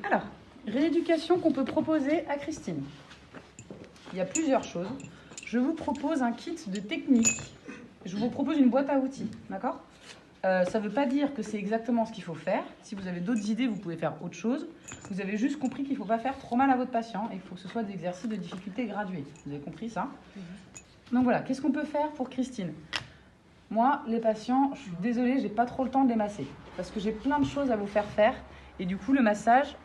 Alors, rééducation qu'on peut proposer à Christine. Il y a plusieurs choses. Je vous propose un kit de techniques. Je vous propose une boîte à outils, d'accord? Ça ne veut pas dire que c'est exactement ce qu'il faut faire. Si vous avez d'autres idées, vous pouvez faire autre chose. Vous avez juste compris qu'il ne faut pas faire trop mal à votre patient et qu'il faut que ce soit des exercices de difficulté graduée. Vous avez compris ça? Donc voilà, qu'est-ce qu'on peut faire pour Christine? Moi, les patients, je suis désolée, je n'ai pas trop le temps de les masser parce que j'ai plein de choses à vous faire faire et du coup, le massage,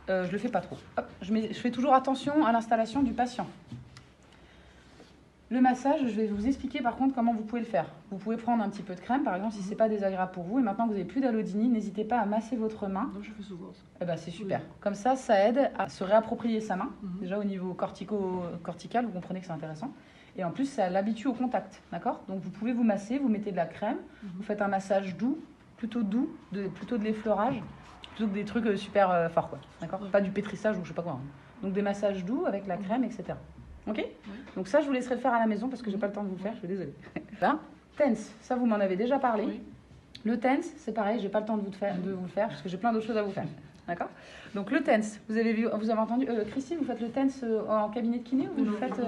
je ne le fais pas trop. Hop, je fais toujours attention à l'installation du patient. Le massage, je vais vous expliquer par contre comment vous pouvez le faire. Vous pouvez prendre un petit peu de crème, par exemple, si ce n'est pas désagréable pour vous. Et maintenant que vous n'avez plus d'allodini, n'hésitez pas à masser votre main. Non, je fais souvent ça. Eh ben, c'est super. Oui. Comme ça aide à se réapproprier sa main. Déjà au niveau cortical, vous comprenez que c'est intéressant. Et en plus, ça l'habitue au contact. D'accord? Donc vous pouvez vous masser, vous mettez de la crème, vous faites un massage doux, plutôt de l'effleurage, plutôt que des trucs super forts, quoi. D'accord? Pas du pétrissage ou je sais pas quoi. Donc des massages doux avec la crème, etc. Ok? Donc ça, je vous laisserai le faire à la maison parce que j'ai pas le temps de vous le faire, je suis désolée. Là, TENS, ça vous m'en avez déjà parlé. Oui. Le TENS, c'est pareil, j'ai pas le temps de vous le faire parce que j'ai plein d'autres choses à vous faire. D'accord? Donc le TENS, vous avez entendu, Christine, vous faites le TENS en cabinet de kiné ou vous le faites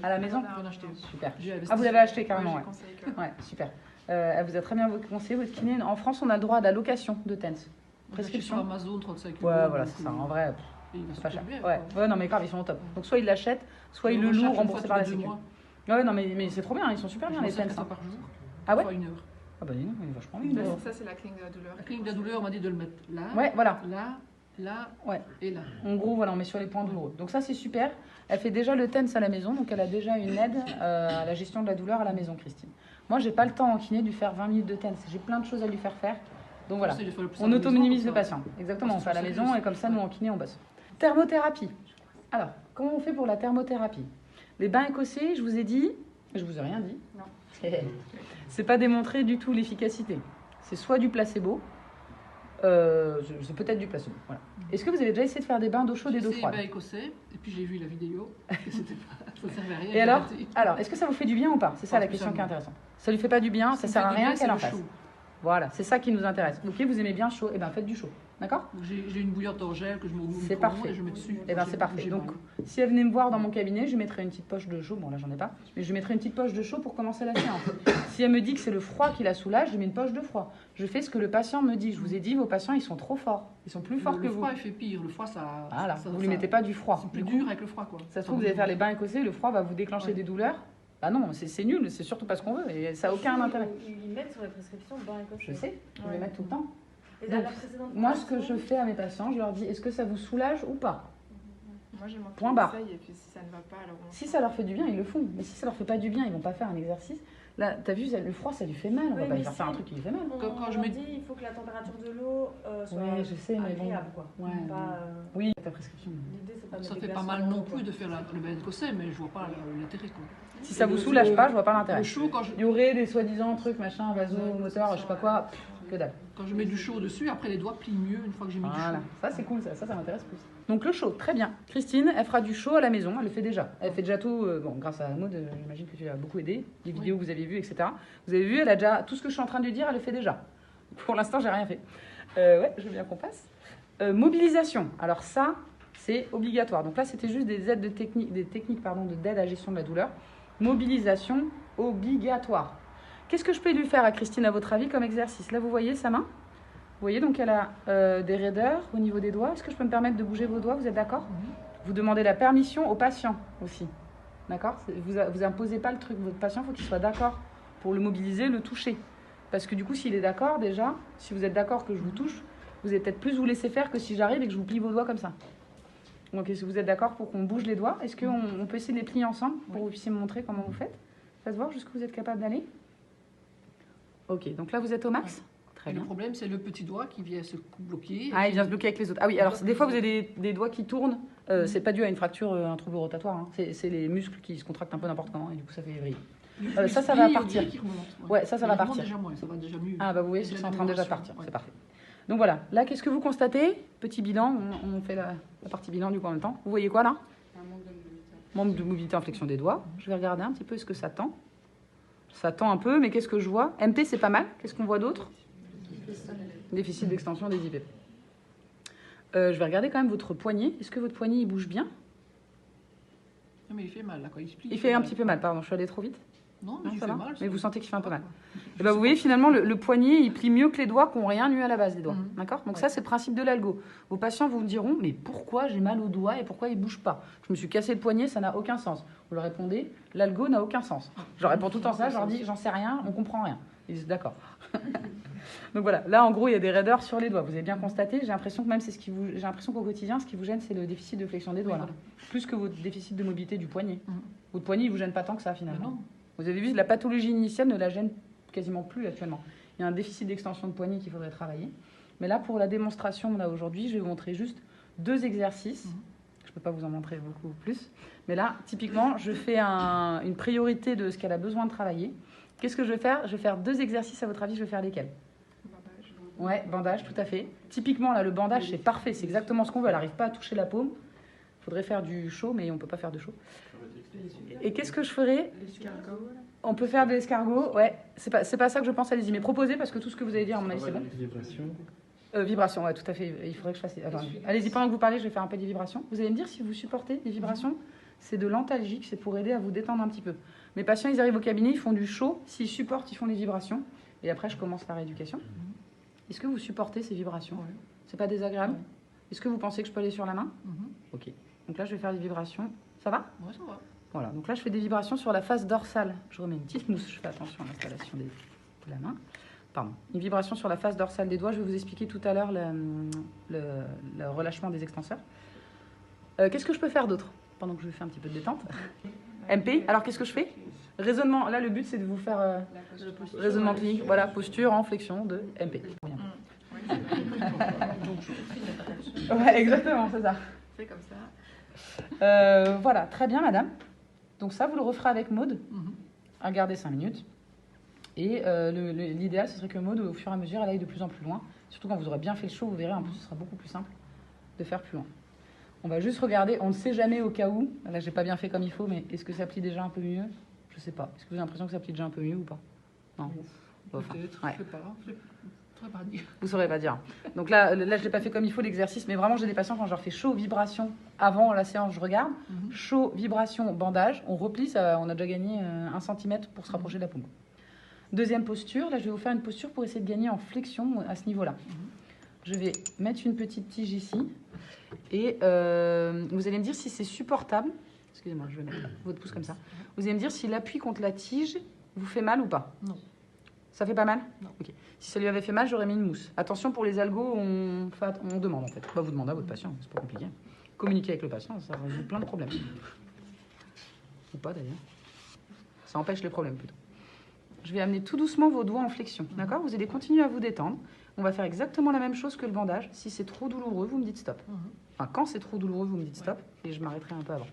à la maison? J'en ai acheté. Super. Ah, vous l'avez acheté carrément, ouais. Super. Elle vous a très bien conseillé votre kiné. En France, on a le droit à la location de TENS. Prescription. Sur Amazon, 35 €. Ouais, voilà, c'est ça. En vrai, c'est pas cher. Ouais, non, mais grave, ils sont au top. Donc soit ils l'achètent, soit ils le louent remboursé par la sécu. Ouais, non, mais c'est trop bien, ils sont super bien les TENS. Par jour. Ah ouais? 1 heure. Ah bah dis non, il est vachement bien. Ça, c'est la clinique de la douleur. La clinique de la douleur, on m'a dit de le mettre là. Ouais, voilà. Là, ouais. Et là. En gros, voilà, on met sur les points douloureux. Donc ça, c'est super. Elle fait déjà le TENS à la maison, donc elle a déjà une aide à la gestion de la douleur à la maison, Christine. Moi, j'ai pas le temps en kiné de lui faire 20 minutes de TENS. J'ai plein de choses à lui faire faire. Donc voilà, on auto-minimise le patient. Exactement, on fait à la maison et comme ça, nous, en kiné, on bosse. Thermothérapie. Alors, comment on fait pour la thermothérapie? Les bains écossais, je vous ai dit, je vous ai rien dit. Non. C'est pas démontré du tout l'efficacité. C'est soit du placebo, c'est peut-être du placebo. Voilà. Est-ce que vous avez déjà essayé de faire des bains d'eau chaude et d'eau froide? J'ai essayé les bains écossais, et puis j'ai vu la vidéo, et c'était pas, ça servait à rien. Et alors est-ce que ça vous fait du bien ou pas? C'est ça la question qui est intéressante. Ça lui fait pas du bien, ça sert à rien qu'elle en fasse. Voilà, c'est ça qui nous intéresse. Ok, vous aimez bien chaud, et bien faites du chaud. D'accord? J'ai une bouillotte en gel que je me c'est parfait. Et je mets dessus. Et bien c'est parfait. Donc si elle venait me voir dans mon cabinet, je mettrais une petite poche de chaud. Bon là j'en ai pas, mais je mettrais une petite poche de chaud pour commencer la séance. Si elle me dit que c'est le froid qui la soulage, je mets une poche de froid. Je fais ce que le patient me dit. Je vous ai dit, vos patients ils sont trop forts. Ils sont plus forts que vous. Le froid il fait pire. Le froid ça. Voilà. Vous lui mettez pas du froid. C'est plus dur avec le froid quoi. Ça se trouve vous allez faire les bains écossais, le froid va vous déclencher des douleurs. Bah non, c'est nul, c'est surtout pas ce qu'on veut et ça n'a aucun intérêt. Ils mettent sur la prescription bain écossais. Je sais, je vais mettre tout le temps. Donc, moi, ce que je fais à mes patients, je leur dis, est-ce que ça vous soulage ou pas? Moi, j'ai mon point barre. Et puis si ça ne va pas, alors si ça leur fait du bien, ils le font. Mais si ça leur fait pas du bien, ils vont pas faire un exercice. Là, t'as vu, le froid, ça lui fait mal. On va pas lui faire un truc qui lui fait mal. Quand je me dis, il faut que la température de l'eau soit je sais, mais agréable, quoi. Ouais, pas, oui, ta prescription. L'idée, c'est pas de ça fait pas mal non plus de faire le bain écossais, mais je vois pas l'intérêt. Si ça vous soulage pas, je vois pas l'intérêt. Le chaud, quand il y aurait des soi-disant trucs, machin, vasomoteur, je sais pas quoi, que dalle. Quand je mets du chaud dessus, après les doigts plient mieux une fois que j'ai mis du chaud. Ça c'est cool, ça m'intéresse plus. Donc le chaud, très bien. Christine, elle fera du chaud à la maison, elle le fait déjà. Elle fait déjà tout, bon, grâce à Maud, j'imagine que tu l'as beaucoup aidé, les vidéos que vous avez vues, etc. Vous avez vu, elle a déjà, tout ce que je suis en train de lui dire, elle le fait déjà. Pour l'instant, j'ai rien fait. Ouais, je veux bien qu'on passe. Mobilisation, alors ça, c'est obligatoire. Donc là, c'était juste des aides des techniques d'aide à la gestion de la douleur. Mobilisation obligatoire. Qu'est-ce que je peux lui faire à Christine, à votre avis, comme exercice? Là, vous voyez sa main? Vous voyez, donc elle a des raideurs au niveau des doigts. Est-ce que je peux me permettre de bouger vos doigts? Vous êtes d'accord? Vous demandez la permission au patient aussi. D'accord? Vous imposez pas le truc. Votre patient, il faut qu'il soit d'accord pour le mobiliser, le toucher. Parce que du coup, s'il est d'accord déjà, si vous êtes d'accord que je vous touche, vous allez peut-être plus vous laisser faire que si j'arrive et que je vous plie vos doigts comme ça. Donc, est-ce que vous êtes d'accord pour qu'on bouge les doigts? Est-ce qu'on peut essayer de les plier ensemble pour que vous puissiez me montrer comment vous faites? Ça se voit jusqu'où vous êtes capable d'aller? Ok, donc là, vous êtes au max? Très bien. Le problème, c'est le petit doigt qui vient se bloquer. Ah, il vient se bloquer avec les autres. Ah oui, alors des fois, vous avez des doigts qui tournent. C'est pas dû à une fracture, un trouble rotatoire. Hein. C'est les muscles qui se contractent un peu n'importe comment et du coup, ça fait vriller. Ça va partir. Ouais, ça va partir. Déjà moins, ça va déjà mieux. Ah bah vous voyez, c'est en train déjà de partir. C'est parfait. Donc voilà, là, qu'est-ce que vous constatez? Petit bilan, on fait la partie bilan du coup en même temps. Vous voyez quoi là? Un manque de mobilité. Manque de mobilité en flexion des doigts. Je vais regarder un petit peu, est-ce que ça tend? Ça tend un peu, mais qu'est-ce que je vois? MT, c'est pas mal. Qu'est-ce qu'on voit d'autre? Déficit d'extension des IVP. Je vais regarder quand même votre poignet. Est-ce que votre poignet il bouge bien? Non, mais il fait mal là quand il se plie. Il fait un petit peu mal, pardon, je suis allée trop vite. Non, Non, il ça fait va. mal. Mais vous sentez qu'il fait un peu mal. Je Et bah, sais vous voyez, pas. finalement, le poignet, il plie mieux que les doigts qui n'ont rien eu à la base des doigts. Mhm. D'accord? Donc Ouais. ça, c'est le principe de l'algo. Vos patients vous diront, mais pourquoi j'ai mal au doigt et pourquoi il ne bouge pas? Je me suis cassé le poignet, ça n'a aucun sens. Vous leur répondez, l'algo n'a aucun sens. Je leur réponds tout le temps ça, je leur dis, j'en sais rien, on comprend rien. Ils disent, d'accord. Donc voilà, là en gros il y a des raideurs sur les doigts. Vous avez bien constaté, j'ai l'impression que même c'est ce qui vous, j'ai l'impression qu'au quotidien ce qui vous gêne c'est le déficit de flexion des doigts Oui, là, voilà. plus que votre déficit de mobilité du poignet. Mhm. Votre poignet il vous gêne pas tant que ça Mais finalement. non. Vous avez vu, la pathologie initiale ne la gêne quasiment plus actuellement. Il y a un déficit d'extension de poignet qu'il faudrait travailler. Mais là pour la démonstration là aujourd'hui, je vais vous montrer juste 2 exercices. Mhm. Je ne peux pas vous en montrer beaucoup plus, mais là typiquement je fais une priorité de ce qu'elle a besoin de travailler. Qu'est-ce que je vais faire? Je vais faire 2 exercices, à votre avis je vais faire lesquels? Bandage. Ouais, bandage, tout à fait. Typiquement, là, le bandage, c'est parfait. C'est exactement ce qu'on veut. Elle n'arrive pas à toucher la paume. Il faudrait faire du chaud, mais on ne peut pas faire de chaud. Et qu'est-ce que je ferais? L'escargot, là. On peut faire de l'escargot. Ouais, c'est pas ça que je pense. Allez-y, mais proposez, parce que tout ce que vous allez dire, à mon avis, c'est bon. Vibration, ouais, tout à fait. Il faudrait que je fasse... Attendez. Allez-y, pendant que vous parlez, je vais faire un peu des vibrations. Vous allez me dire si vous supportez des vibrations. C'est de l'antalgique, c'est pour aider à vous détendre un petit peu. Mes patients, ils arrivent au cabinet, ils font du chaud. S'ils supportent, ils font des vibrations. Et après, je commence la rééducation. Est-ce que vous supportez ces vibrations? Ouais. C'est pas désagréable? Ouais. Est-ce que vous pensez que je peux aller sur la main? Mhm. Ok. Donc là, je vais faire des vibrations. Ça va? Ouais, ça va. Voilà. Donc là, je fais des vibrations sur la face dorsale. Je remets une petite mousse. Je fais attention à l'installation de la main. Pardon. Une vibration sur la face dorsale des doigts. Je vais vous expliquer tout à l'heure le relâchement des extenseurs. Qu'est-ce que je peux faire d'autre pendant que je fais un petit peu de détente? MP. Alors, qu'est-ce que je fais? Raisonnement. Là, le but, c'est de vous faire raisonnement clinique. Voilà, posture en flexion de MP. Bien. Ouais, exactement, c'est ça. C'est comme ça. Voilà, très bien, madame. Donc ça, vous le referez avec Maude. Mhm. Regardez 5 minutes. Et l'idéal, ce serait que Maude, au fur et à mesure, elle aille de plus en plus loin. Surtout quand vous aurez bien fait le show, vous verrez, en plus, ce sera beaucoup plus simple de faire plus loin. On va juste regarder, on ne sait jamais au cas où. Là, j'ai pas bien fait comme il faut, mais est-ce que ça plie déjà un peu mieux? Je sais pas. Est-ce que vous avez l'impression que ça plie déjà un peu mieux ou pas? Non. Enfin, Peut-être, ouais. je sais pas. Je saurais pas dire. Vous saurez pas dire. Donc là, je l'ai pas fait comme il faut l'exercice, mais vraiment, j'ai des patients, quand je leur fais chaud, vibration, avant la séance, je regarde. Mhm. Chaud, vibration, bandage, on replie, ça, on a déjà gagné 1 cm pour se rapprocher de la paume. Deuxième posture, là je vais vous faire une posture pour essayer de gagner en flexion à ce niveau-là. Je vais mettre une petite tige ici et vous allez me dire si c'est supportable. Excusez-moi, je vais mettre votre pouce comme ça. Vous allez me dire si l'appui contre la tige vous fait mal ou pas. Non. Ça fait pas mal? Non. Ok. Si ça lui avait fait mal, j'aurais mis une mousse. Attention pour les algos, on demande en fait. Bah, vous demandez à votre patient, c'est pas compliqué. Communiquer avec le patient, ça résout plein de problèmes. Ou pas d'ailleurs. Ça empêche les problèmes plutôt. Je vais amener tout doucement vos doigts en flexion. D'accord? Vous allez continuer à vous détendre. On va faire exactement la même chose que le bandage. Si c'est trop douloureux, vous me dites stop. Mhm. Enfin, quand c'est trop douloureux, vous me dites stop. Et je m'arrêterai un peu avant.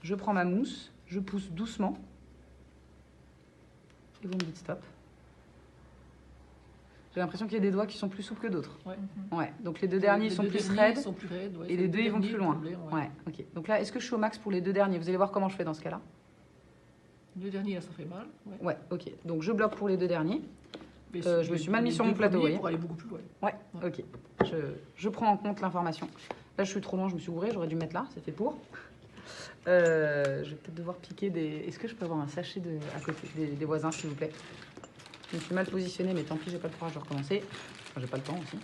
Je prends ma mousse, je pousse doucement. Et vous me dites stop. J'ai l'impression qu'il y a des doigts qui sont plus souples que d'autres. Ouais. Ouais. Donc les 2 derniers Les sont deux plus derniers raides. sont plus raides, ouais. Et les 2, ils vont derniers, plus loin. problème, Ouais, ok. Donc là, est-ce que je suis au max pour les 2 derniers? Vous allez voir comment je fais dans ce cas-là. Les derniers, là, ça fait mal. Ouais. Ouais, ok. Donc je bloque pour les 2 derniers. Mais je me suis mal mis les sur deux mon plateau, premiers vous voyez. pour aller beaucoup plus loin. Ouais, ok. Je prends en compte l'information. Là, je suis trop loin, je me suis gourée, j'aurais dû me mettre là, c'est fait pour. Je vais peut-être devoir piquer des... Est-ce que je peux avoir un sachet à côté des voisins, s'il vous plaît? Je me suis mal positionnée, mais tant pis, j'ai pas le courage de recommencer. Enfin, j'ai pas le temps aussi.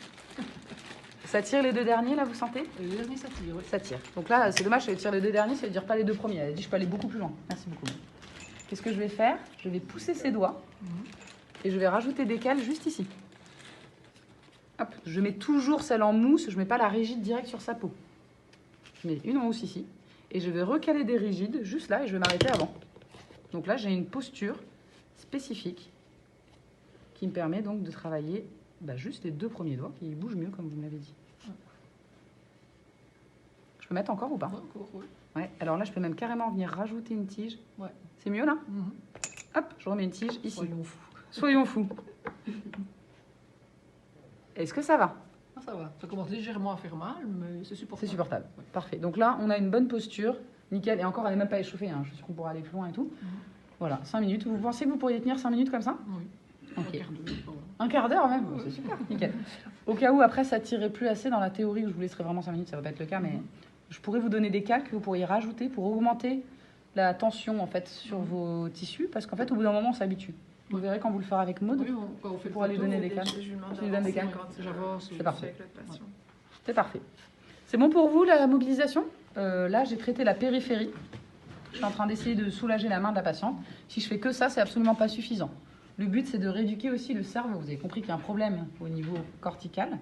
Ça tire les 2 derniers, là, vous sentez? Les derniers, ça tire, ouais. Ça tire. Donc là, c'est dommage, elle tire les 2 derniers, ça veut dire pas les 2 premiers. Elle a dit, je peux aller beaucoup plus loin. Merci beaucoup. Qu'est-ce que je vais faire? Je vais pousser ses doigts et je vais rajouter des cales juste ici. Hop, je mets toujours celle en mousse, je mets pas la rigide direct sur sa peau. Je mets une en mousse ici et je vais recaler des rigides juste là et je vais m'arrêter avant. Donc là, j'ai une posture spécifique qui me permet donc de travailler juste les 2 premiers doigts qui bougent mieux comme vous me l'avez dit. Je peux mettre encore ou pas? Ouais, encore, ouais. Ouais, alors là, je peux même carrément venir rajouter une tige. Ouais. C'est mieux là? Mhm. Hop, je remets une tige ici. Soyons fous. Soyons fous. Est-ce que ça va? Ah, ça va. Ça commence légèrement à faire mal, mais c'est supportable. C'est supportable. Ouais. Parfait. Donc là, on a une bonne posture. Nickel. Et encore, elle n'est même pas échauffée. Hein. Je suis sûre qu'on pourra aller plus loin et tout. Voilà, 5 minutes. Vous pensez que vous pourriez tenir 5 minutes comme ça? Oui. Ok. Un quart d'heure, voilà. Un quart d'heure même, c'est super, nickel. Au cas où après ça tirerait plus assez dans la théorie, où je vous laisserai vraiment 5 minutes, ça va pas être le cas, mais je pourrais vous donner des calques que vous pourriez rajouter pour augmenter la tension en fait sur vos tissus, parce qu'en fait au bout d'un moment on s'habitue. Vous verrez quand vous le ferez avec Maud, Oui, quand on fait le pour aller photo, donner des calques. Je lui demande Tu lui donnes des d'avancer calques. quand J'avance. C'est parfait. avec l'autre patient. C'est parfait. C'est bon pour vous la mobilisation? Là j'ai traité la périphérie. Je suis en train d'essayer de soulager la main de la patiente. Si je fais que ça, c'est absolument pas suffisant. Le but, c'est de rééduquer aussi le cerveau. Vous avez compris qu'il y a un problème au niveau cortical.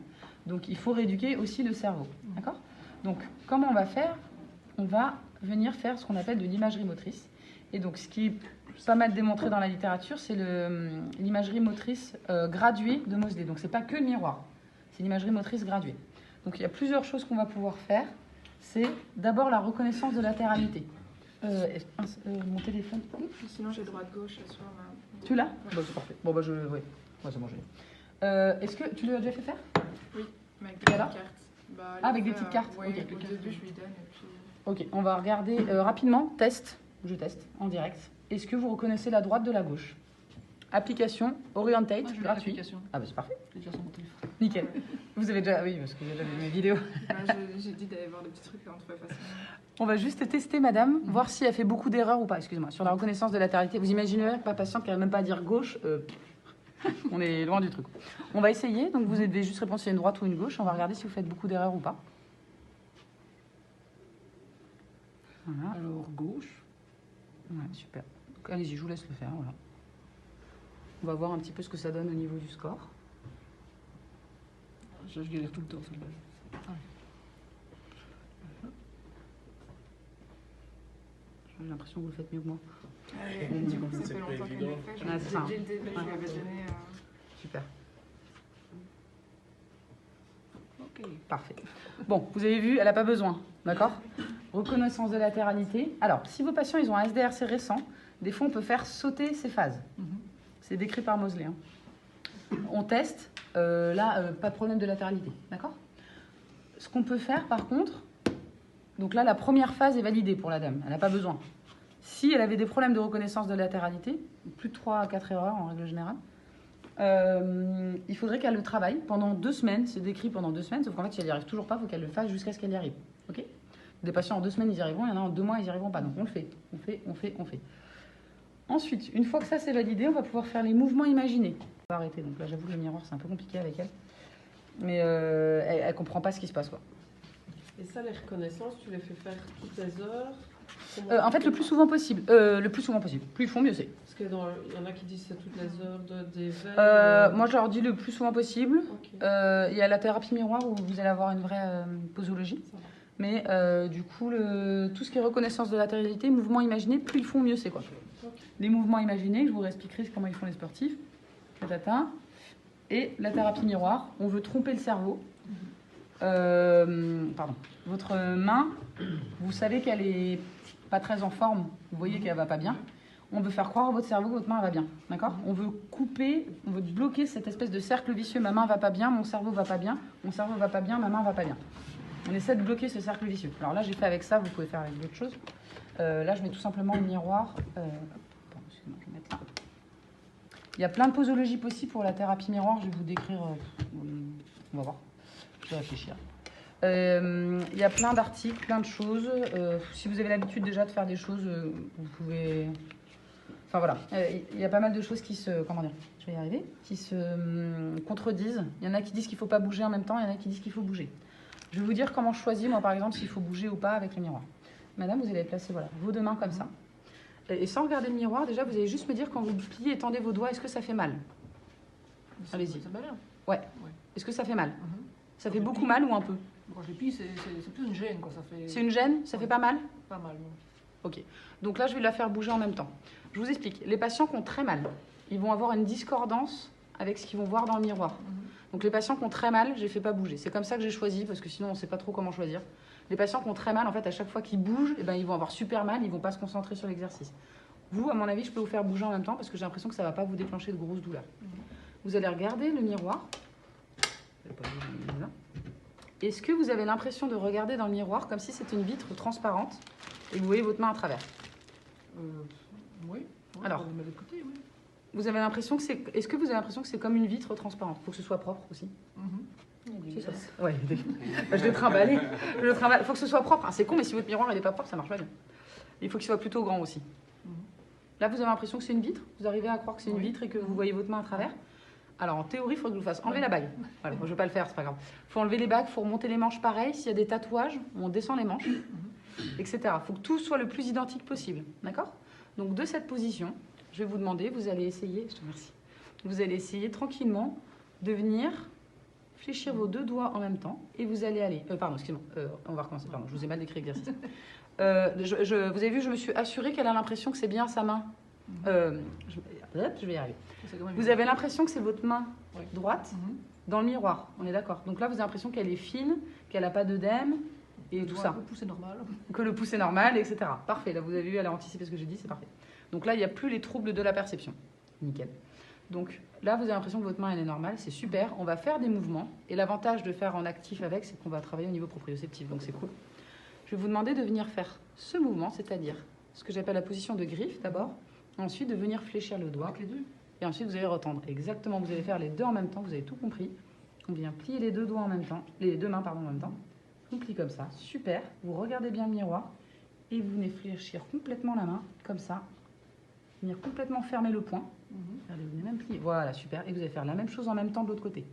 Donc, il faut rééduquer aussi le cerveau. D'accord? Donc, comment on va faire? On va venir faire ce qu'on appelle de l'imagerie motrice. Et donc, ce qui est pas mal démontré dans la littérature, c'est l'imagerie motrice graduée de Moseley. Donc, c'est pas que le miroir. C'est l'imagerie motrice graduée. Donc, il y a plusieurs choses qu'on va pouvoir faire. C'est d'abord la reconnaissance de latéralité. Mon téléphone. Sinon, j'ai droite-gauche sur ma... Tu l'as? Bah, c'est parfait. Bon, bah, oui. Ouais, c'est bon, je l'ai. Est-ce que tu l'as déjà fait faire? Oui, avec des Et petites alors cartes. Bah, Ah, avec des petites cartes, Oui, ok. au début, je lui donne et puis... Ok, on va regarder rapidement. Test. Je teste en direct. Est-ce que vous reconnaissez la droite de la gauche? Application, Orientate, Moi, je l'ai gratuit. l'application. Ah, bah, c'est parfait. J'ai déjà sur mon téléphone. Nickel. Vous avez déjà. Oui, parce que j'ai déjà vu mes vidéos. Bah, j'ai dit d'aller voir des petits trucs qu'on trouvait facilement. On va juste tester, madame, voir si elle fait beaucoup d'erreurs ou pas. Excusez-moi. Sur la reconnaissance de latéralité. Vous imaginez ma patiente qui n'arrive même pas à dire gauche. On est loin du truc. On va essayer. Donc, vous devez juste répondre si c'est une droite ou une gauche. On va regarder si vous faites beaucoup d'erreurs ou pas. Voilà. Alors, gauche. Ouais, super. Donc, allez-y, je vous laisse le faire. Voilà. On va voir un petit peu ce que ça donne au niveau du score. Je galère tout le temps, celle-là. J'ai l'impression que vous le faites mieux que moi. Du coup, ça fait longtemps qu'elle le fait. Ah, c'est ça. J'ai le début, je lui avais donné... Super. Ok. Parfait. Bon, vous avez vu, elle n'a pas besoin. D'accord? Reconnaissance de latéralité. Alors, si vos patients ils ont un SDRC récent, des fois on peut faire sauter ces phases. C'est décrit par Moseley. Hein. On teste. Là, pas de problème de latéralité. D'accord? Ce qu'on peut faire par contre, donc là, la première phase est validée pour la dame. Elle n'a pas besoin. Si elle avait des problèmes de reconnaissance de latéralité, plus de 3 à 4 erreurs en règle générale, il faudrait qu'elle le travaille pendant 2 semaines. C'est décrit pendant 2 semaines, sauf qu'en fait, si elle n'y arrive toujours pas, il faut qu'elle le fasse jusqu'à ce qu'elle y arrive. Ok? Des patients en 2 semaines, ils y arriveront. Il y en a en 2 mois, ils n'y arriveront pas. Donc on le fait. On fait. Ensuite, une fois que ça c'est validé, on va pouvoir faire les mouvements imaginés. On va arrêter. Donc là, j'avoue que le miroir, c'est un peu compliqué avec elle. Mais elle comprend pas ce qui se passe, quoi. Et ça, les reconnaissances, tu les fais faire toutes les heures? En fait, le plus souvent possible. Le plus souvent possible. Plus ils font, mieux c'est. Parce qu'il y en a qui disent c'est toutes les heures d'éveil. Moi, je leur dis le plus souvent possible. Ok. Il y a la thérapie miroir où vous allez avoir une vraie posologie. Ça va. Mais du coup, tout ce qui est reconnaissance de latéralité, mouvement imaginé, plus ils font, mieux c'est, quoi. Ok. Les mouvements imaginés, je vous réexpliquerai comment ils font les sportifs. Tatata. Et la thérapie miroir, on veut tromper le cerveau. Pardon. Votre main, vous savez qu'elle est pas très en forme, vous voyez qu'elle va pas bien. On veut faire croire à votre cerveau que votre main va bien, d'accord? On veut couper, on veut bloquer cette espèce de cercle vicieux. Ma main va pas bien, mon cerveau va pas bien, mon cerveau va pas bien, ma main va pas bien. On essaie de bloquer ce cercle vicieux. Alors là, j'ai fait avec ça, vous pouvez faire avec d'autres choses. Là, je mets tout simplement le miroir. Pardon, excusez-moi, je vais mettre là. Il y a plein de posologies possibles pour la thérapie miroir. Je vais vous décrire. On va voir. Je vais réfléchir. Il y a plein d'articles, plein de choses. Si vous avez l'habitude déjà de faire des choses, vous pouvez. Enfin voilà. Il y a pas mal de choses qui se. Comment dire? Je vais y arriver. Qui se contredisent. Il y en a qui disent qu'il ne faut pas bouger en même temps. Il y en a qui disent qu'il faut bouger. Je vais vous dire comment je choisis, moi, par exemple, s'il faut bouger ou pas avec le miroir. Madame, vous allez placer voilà, vos 2 mains comme ça. Et sans regarder le miroir, déjà, vous allez juste me dire quand vous pliez et tendez vos doigts, est-ce que ça fait mal? Allez-y. Ça va bien. Ouais. Est-ce que ça fait mal? Mhm. Ça fait beaucoup mal ou un peu? Quand je les plie, c'est plus une gêne, quoi. Ça fait C'est une gêne? Ça fait pas mal? pas mal. Non. Ok. Donc là, je vais la faire bouger en même temps. Je vous explique. Les patients qui ont très mal, ils vont avoir une discordance avec ce qu'ils vont voir dans le miroir. Donc les patients qui ont très mal, je les fais pas bouger. C'est comme ça que j'ai choisi, parce que sinon, on sait pas trop comment choisir. Les patients qui ont très mal, en fait, à chaque fois qu'ils bougent, eh ben, ils vont avoir super mal, ils vont pas se concentrer sur l'exercice. Vous, à mon avis, je peux vous faire bouger en même temps, parce que j'ai l'impression que ça va pas vous déclencher de grosses douleurs. Vous allez regarder le miroir. Est-ce que vous avez l'impression de regarder dans le miroir comme si c'était une vitre transparente et vous voyez votre main à travers? Oui. Alors. On met de côté, oui. vous avez l'impression que c'est... Est-ce que vous avez l'impression que c'est comme une vitre transparente? Il faut que ce soit propre aussi. C'est ça. Ouais, je l'ai trimballé. Il faut que ce soit propre. Ah, c'est con, mais si votre miroir n'est pas propre, ça marche pas bien. Il faut qu'il soit plutôt grand aussi. Là, vous avez l'impression que c'est une vitre? Vous arrivez à croire que c'est une vitre et que vous voyez votre main à travers? Alors, en théorie, il faut que je vous fasse enlever la bague. Voilà, moi, je ne vais pas le faire, c'est pas grave. Il faut enlever les bagues, il faut remonter les manches pareil. S'il y a des tatouages, on descend les manches, etc. Il faut que tout soit le plus identique possible. D'accord? Donc, de cette position, je vais vous demander, vous allez essayer, je te remercie, vous allez essayer tranquillement de venir fléchir vos deux doigts en même temps et vous allez aller... pardon, excusez-moi, on va recommencer, pardon, je vous ai mal décrit l'exercice. Vous avez vu, je me suis assurée qu'elle a l'impression que c'est bien sa main. Je vais y arriver. Vous avez l'impression que c'est votre main droite dans le miroir, on est d'accord. Donc là, vous avez l'impression qu'elle est fine, qu'elle n'a pas d'œdème et tout ça. Le pouce est normal. Que le pouce est normal, etc. Parfait, là vous avez vu, elle a anticipé ce que j'ai dit, c'est parfait. Donc là, il n'y a plus les troubles de la perception. Nickel. Donc là, vous avez l'impression que votre main, elle est normale, c'est super. On va faire des mouvements. Et l'avantage de faire en actif avec, c'est qu'on va travailler au niveau proprioceptif, donc c'est cool. Je vais vous demander de venir faire ce mouvement, c'est-à-dire ce que j'appelle la position de griffe d'abord. Ensuite, de venir fléchir le doigt. Avec les deux. Et ensuite, vous allez retendre. Exactement, vous allez faire les deux en même temps, vous avez tout compris. On vient plier les deux doigts en même temps, les deux mains pardon, en même temps. On plie comme ça, super. Vous regardez bien le miroir et vous venez fléchir complètement la main, comme ça. Venir complètement fermer le poing. Regardez, vous venez même plier. Voilà, super. Et vous allez faire la même chose en même temps de l'autre côté.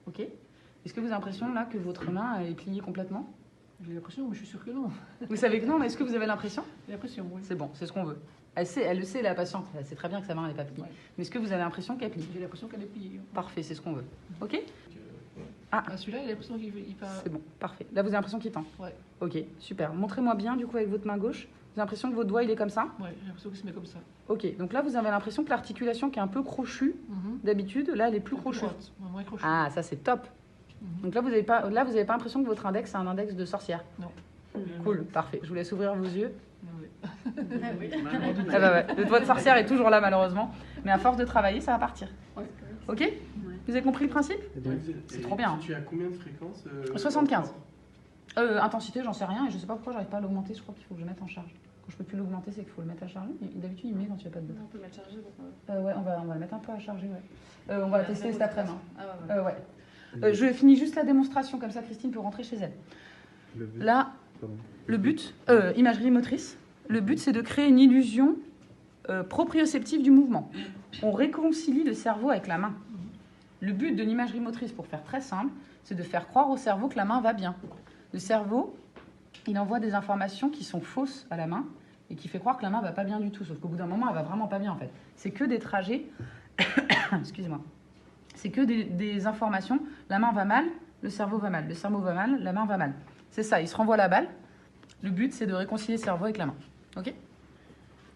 Ok? Est-ce que vous avez l'impression là que votre main est pliée complètement? J'ai l'impression, mais je suis sûre que non. Vous savez que non, mais est-ce que vous avez l'impression? J'ai l'impression, oui. C'est bon, c'est ce qu'on veut. Elle le sait, la patiente. Elle sait très bien que sa main n'est pas pliée. Ouais. Mais est-ce que vous avez l'impression qu'elle plie? J'ai l'impression qu'elle est pliée. Parfait, c'est ce qu'on veut. Ok? Ah, celui-là, il a l'impression qu'il part. C'est bon, parfait. Là, vous avez l'impression qu'il tend. Ouais. Ok, super. Montrez-moi bien, du coup, avec votre main gauche. Vous avez l'impression que votre doigt, il est comme ça? Ouais, j'ai l'impression qu'il se met comme ça. Ok, donc là, vous avez l'impression que l'articulation qui est un peu crochue, d'habitude, là, elle est plus crochue. Moins crochue. Ah, ça, c'est top. Donc là, vous n'avez pas l'impression que votre index, c'est un index de sorcière? Non. Cool, parfait. Je vous laisse ouvrir vos yeux. Oui. Ah bah ouais, le doigt de sorcière est toujours là, malheureusement. Mais à force de travailler, ça va partir. Ok? Vous avez compris le principe? C'est trop bien. Tu as combien de fréquences 75. Intensité, j'en sais rien. Et je sais pas pourquoi j'arrive pas à l'augmenter. Je crois qu'il faut que je mette en charge. Quand je peux plus l'augmenter, c'est qu'il faut le mettre à charger. D'habitude, il met quand tu n'as pas de bouton. On peut mettre chargé. Ouais, on va le mettre un peu à charger. Ouais. On va la tester cet après-midi. Ah Ouais. Je finis juste la démonstration, comme ça Christine peut rentrer chez elle. Là, le but, imagerie motrice, le but c'est de créer une illusion proprioceptive du mouvement. On réconcilie le cerveau avec la main. Le but de l'imagerie motrice, pour faire très simple, c'est de faire croire au cerveau que la main va bien. Le cerveau, il envoie des informations qui sont fausses à la main et qui fait croire que la main va pas bien du tout, sauf qu'au bout d'un moment, elle va vraiment pas bien en fait. C'est que des trajets, excusez-moi, c'est que des informations, la main va mal, le cerveau va mal, le cerveau va mal, la main va mal. C'est ça, il se renvoie la balle. Le but, c'est de réconcilier le cerveau avec la main. Ok?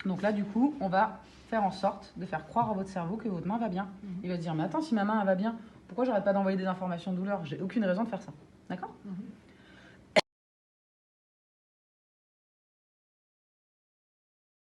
Donc là, du coup, on va faire en sorte de faire croire à votre cerveau que votre main va bien. Il va se dire, mais attends, si ma main elle va bien, pourquoi j'arrête pas d'envoyer des informations de douleur? J'ai aucune raison de faire ça. D'accord?